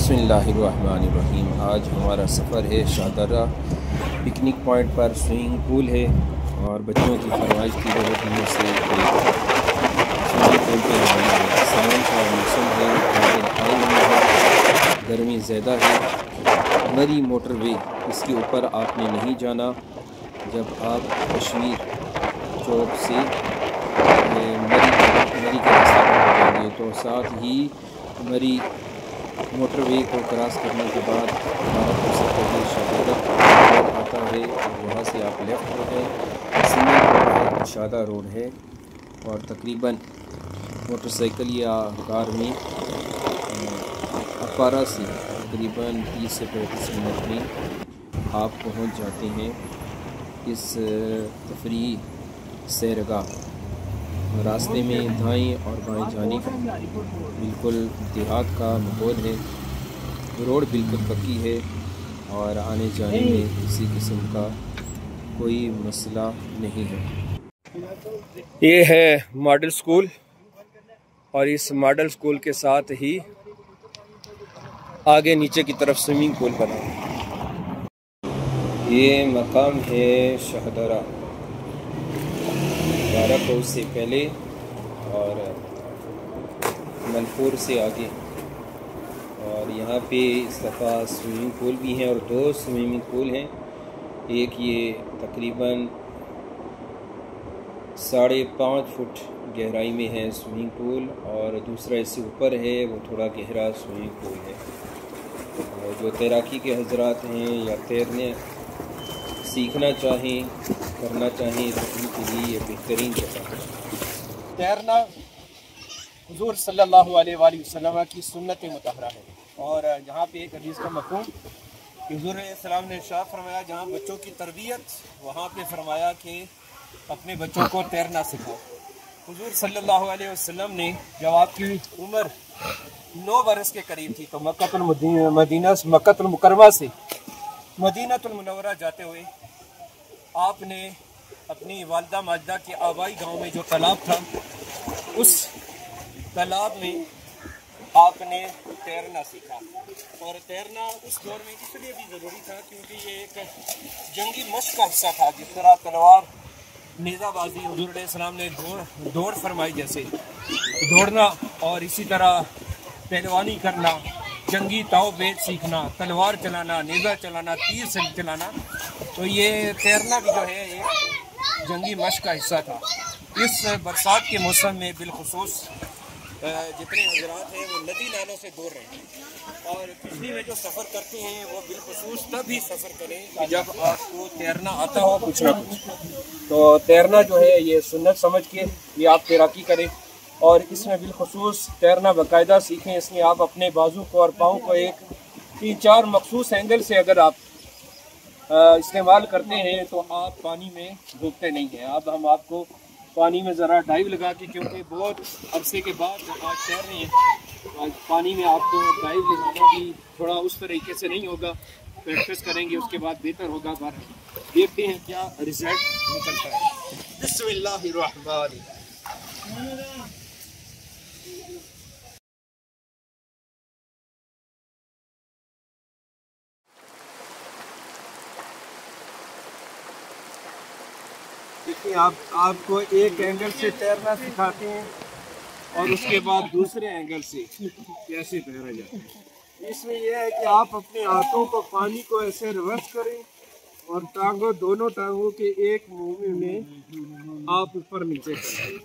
बिस्मिल्लाहिर्रहमानिर्रहीम। आज हमारा सफ़र है शाहदरा पिकनिक पॉइंट पर। स्विमिंग पूल है और बच्चों की फरमाइश की वजह से स्विमिंग पूल पे रवाना है। सावन का मौसम है, आई हुई है, गर्मी ज़्यादा है। मरी मोटरवे, इसके ऊपर आपने नहीं जाना। जब आप कश्मीर चौक से मरी के रास्ते पर हो जाएंगे तो साथ ही मरी मोटरवे को क्रॉस करने के बाद हमारा दूसरा पहले शाहदरा रोड आता है और वहाँ से आप लेफ़्ट हो गए। सिंगल रोड है, शादा रोड है और तकरीबन मोटरसाइकिल या कार में अपारा से तकरीबन 30 से 35 मिनट में आप पहुँच जाते हैं इस तफरीही सैरगाह। रास्ते में दाएं और बाएं जाने का बिल्कुल देहात का माहौल है। रोड बिल्कुल पक्की है और आने जाने में किसी किस्म का कोई मसला नहीं है। ये है मॉडल स्कूल और इस मॉडल स्कूल के साथ ही आगे नीचे की तरफ स्विमिंग पूल बना। ये मकाम है शाहदरा बाराकोट से पहले और मनपुर से आगे। और यहाँ पे इस दफ़ा स्विमिंग पूल भी हैं और 2 स्विमिंग पूल हैं। एक ये तकरीबन 5.5 फुट गहराई में है स्विमिंग पूल और दूसरा इससे ऊपर है, वो थोड़ा गहरा स्विमिंग पूल है। और जो तैराकी के हजरात हैं या तैरने सीखना चाहें, करना चाहें तो उनके लिए ये बेहतरीन जगह है। तैरना हुज़ूर सल्लल्लाहु अलैहि वसल्लम की सुन्नत मुतहरा है। और यहाँ पे एक हदीस का मफ़हूम कि हुज़ूर सल्लल्लाहु ने इरशाद फरमाया, जहाँ बच्चों की तरबियत वहाँ पे फरमाया कि अपने बच्चों को तैरना सिखाओ। हुज़ूर सल्लल्लाहु अलैहि वसल्लम ने जब आपकी उम्र 9 बरस के करीब थी तो मक्कतुल मुकर्रमा से मदीनतुल मुनव्वरा जाते हुए आपने अपनी वालिदा माजिदा के आबाई गांव में जो तालाब था, उस तालाब में आपने तैरना सीखा। और तैरना उस दौर में इसलिए भी ज़रूरी था क्योंकि ये एक जंगी मश्क का हिस्सा था। जिस तरह तलवार नेज़ाबाजी हुज़ूर सलाम ने दौड़ फरमाई, जैसे दौड़ना और इसी तरह पहलवानी करना, जंगी ताव बेद सीखना, तलवार चलाना, नेज़ा चलाना, तीर से चलाना, तो ये तैरना भी जो है एक जंगी मश्क का हिस्सा था। इस बरसात के मौसम में बिलखुसूस जितने हजरात हैं वो नदी नालों से दूर रहें और बिजली में जो सफ़र करते हैं वो बिलखुसूस तब ही सफ़र करें जब आपको तैरना आता हो कुछ ना कुछ। तो तैरना जो है ये सुन्नत समझ के ये आप तैराकी करें और इसमें बिलखुसूस तैरना बाकायदा सीखें। इसमें आप अपने बाजू को और पाँव को एक 3-4 मखसूस एंगल से अगर आप इस्तेमाल करते हैं तो आप पानी में डूबते नहीं हैं। अब हम आपको पानी में ज़रा डाइव लगा के, क्योंकि बहुत अरसे के बाद आज तैर रहे हैं, आज पानी में आपको डाइव लगाना भी थोड़ा उस तरीके से नहीं होगा। प्रैक्टिस करेंगे उसके बाद बेहतर होगा। पर देखते हैं क्या रिजल्ट निकलता है। बिस्मिल्लाहिर्रहमानिर्रहीम। देखिए आपको एक एंगल से तैरना सिखाते हैं और उसके बाद दूसरे एंगल से कैसे तैरा जाता है। इसमें यह है कि आप अपने हाथों को पानी को ऐसे रिवर्स करें और दोनों टांगों के एक मूवमेंट में आप ऊपर नीचे करें।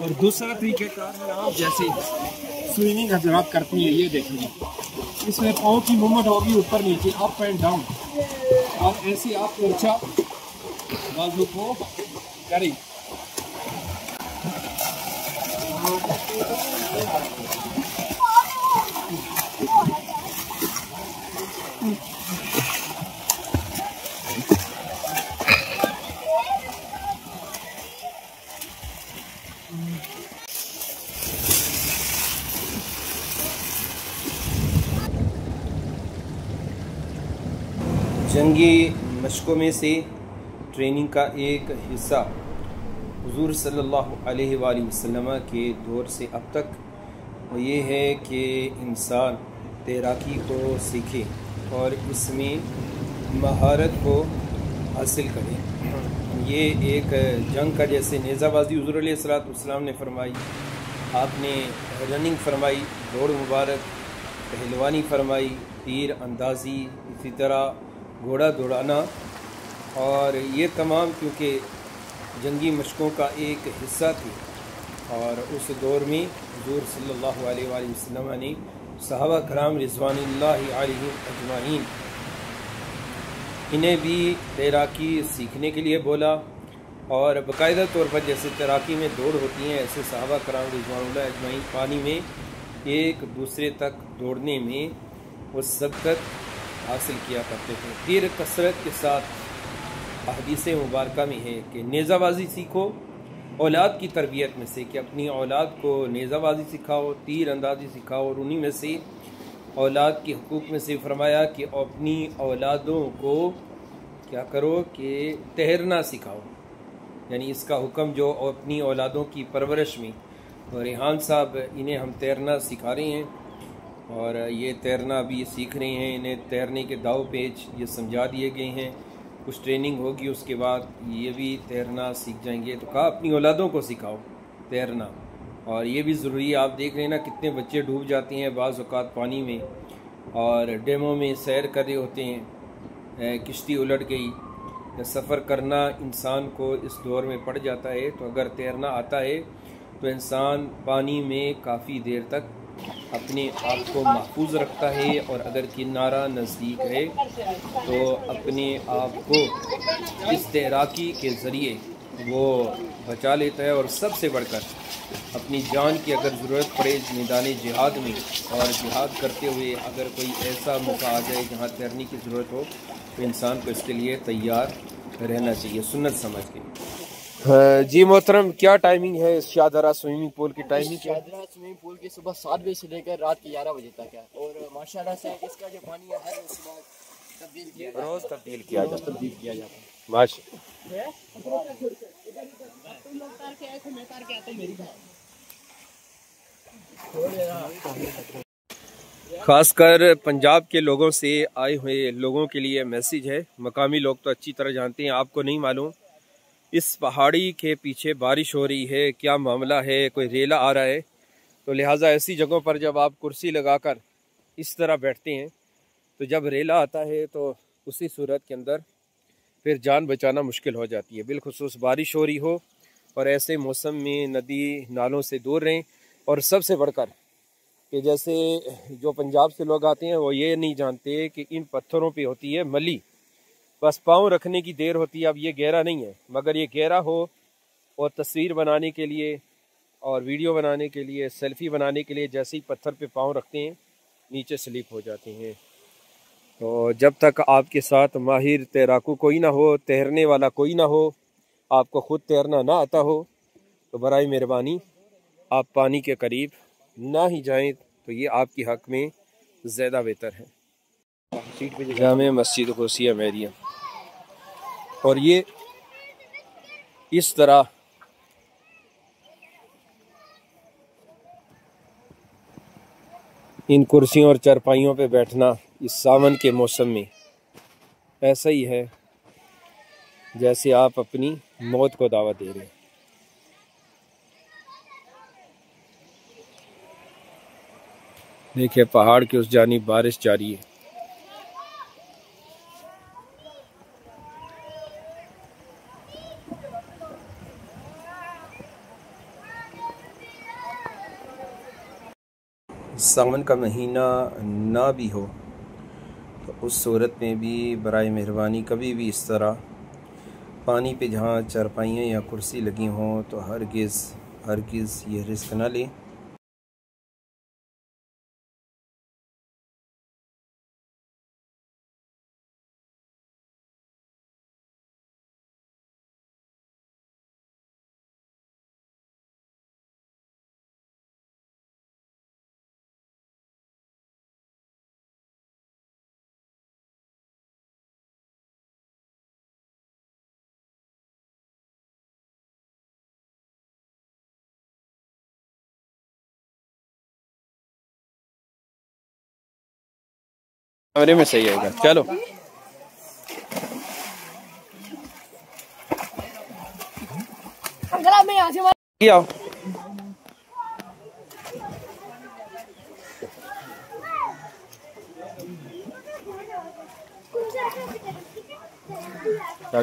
और दूसरा तरीक़ाकार है, आप जैसे स्विमिंग हजरात करती हैं, ये देखेंगे इसमें पाँव की मूवमेंट होगी ऊपर नीचे, अप एंड डाउन, और ऐसे आप ऊंचा बाजू को करें। जंगी मशकों में से ट्रेनिंग का एक हिस्सा हुजूर सल्लल्लाहु अलैहि वसल्लम के दौर से अब तक वो ये है कि इंसान तैराकी को सीखे और इसमें महारत को हासिल करे। ये एक जंग का जैसे नेज़ाबाजी हुजूर अलैहिस्सलाम ने फरमाई, आपने रनिंग फरमाई, दौड़ मुबारक, पहलवानी फरमाई, तीर अंदाजी, इसी तरह घोड़ा दौड़ाना, और ये तमाम क्योंकि जंगी मशकों का एक हिस्सा थी। और उस दौर में हुजूर सल्लल्लाहु अलैहि वसल्लम ने सहाबा कराम रिज़वानुल्लाहि अलैहिम अजमाइन इन्हें भी तैराकी सीखने के लिए बोला, और बाकायदा तौर पर जैसे तैराकी में दौड़ होती है ऐसे सहाबा कराम रिज़वानुल्लाहि अजमाइन पानी में एक दूसरे तक दौड़ने में वो सबकत हासिल किया करते थे। फिर कसरत के साथ हदीस मुबारक में है कि नेज़ाबाजी सीखो, औलाद की तरबियत में से कि अपनी औलाद को नेज़ाबाजी सिखाओ, तीर अंदाजी सिखाओ, और उन्हीं में से औलाद के हुकूक में से फरमाया कि अपनी औलादों को क्या करो कि तैरना सिखाओ। यानी इसका हुक्म जो अपनी औलादों की परवरिश में, और रेहान साहब इन्हें हम तैरना सिखा रहे हैं, और ये तैरना भी सीख रहे हैं। इन्हें तैरने के दाव पेच ये समझा दिए गए हैं, कुछ ट्रेनिंग होगी उसके बाद ये भी तैरना सीख जाएंगे। तो कहा अपनी औलादों को सिखाओ तैरना, और ये भी ज़रूरी है। आप देख रहे हैं ना कितने बच्चे डूब जाते हैं बाज़ औक़ात पानी में, और डैमों में सैर कर रहे होते हैं, किश्ती उलट गई, या सफ़र करना इंसान को इस दौर में पड़ जाता है। तो अगर तैरना आता है तो इंसान पानी में काफ़ी देर तक अपने आप को महफूज रखता है, और अगर किनारा नज़दीक है तो अपने आप को इस तैराकी के ज़रिए वो बचा लेता है। और सबसे बढ़कर अपनी जान की अगर ज़रूरत पड़े मैदान जिहाद में, और जिहाद करते हुए अगर कोई ऐसा मौका आ जाए जहाँ तैरने की ज़रूरत हो, तो इंसान को इसके लिए तैयार रहना चाहिए सुन्नत समझ के। जी मोहतरम, क्या टाइमिंग है इस शाहदरा स्विमिंग पूल की? टाइमिंग शाहदरा स्विमिंग पूल की सुबह 7 बजे से लेकर रात के 11 बजे तक है, और माशाल्लाह से इसका जो पानी है हर रोज रोज़ तब्दील किया जाता है। खासकर पंजाब के लोगों से आए हुए लोगों के लिए मैसेज है। मकामी लोग तो अच्छी तरह जानते हैं, आपको नहीं मालूम इस पहाड़ी के पीछे बारिश हो रही है, क्या मामला है, कोई रेला आ रहा है। तो लिहाजा ऐसी जगहों पर जब आप कुर्सी लगाकर इस तरह बैठते हैं तो जब रेला आता है तो उसी सूरत के अंदर फिर जान बचाना मुश्किल हो जाती है। बिलखुसूस बारिश हो रही हो और ऐसे मौसम में नदी नालों से दूर रहें। और सबसे बढ़कर कि जैसे जो पंजाब से लोग आते हैं वो ये नहीं जानते कि इन पत्थरों पे होती है मली, बस पाँव रखने की देर होती है। अब ये गहरा नहीं है, मगर ये गहरा हो और तस्वीर बनाने के लिए और वीडियो बनाने के लिए, सेल्फी बनाने के लिए जैसे ही पत्थर पे पाँव रखते हैं नीचे स्लिप हो जाते हैं। तो जब तक आपके साथ माहिर तैराकू कोई ना हो, तैरने वाला कोई ना हो, आपको ख़ुद तैरना ना आता हो, तो बराए मेहरबानी आप पानी के करीब ना ही जाएं, तो ये आपके हक़ में ज़्यादा बेहतर है। जामे मस्जिद गौसिया मेरिया, और ये इस तरह इन कुर्सियों और चारपाइयों पे बैठना इस सावन के मौसम में ऐसा ही है जैसे आप अपनी मौत को दावत दे रहे हैं। देखिए पहाड़ के उस जानिब बारिश जारी है। सावन का महीना ना भी हो तो उस सूरत में भी बराए मेहरबानी कभी भी इस तरह पानी पे जहाँ चारपाइयाँ या कुर्सी लगी हों तो हरगिज़ ये रिस्क ना लें। कमरे में सही आएगा। चलो आओ।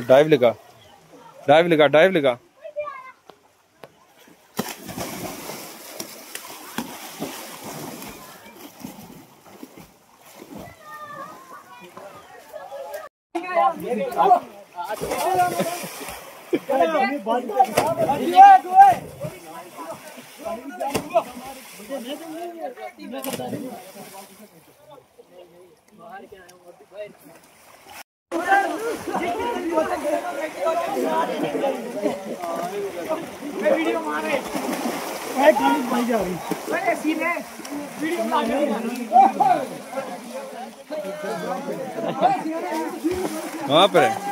डाइव लगा, डाइव लगा, डाइव लगा। वहाँ पर है।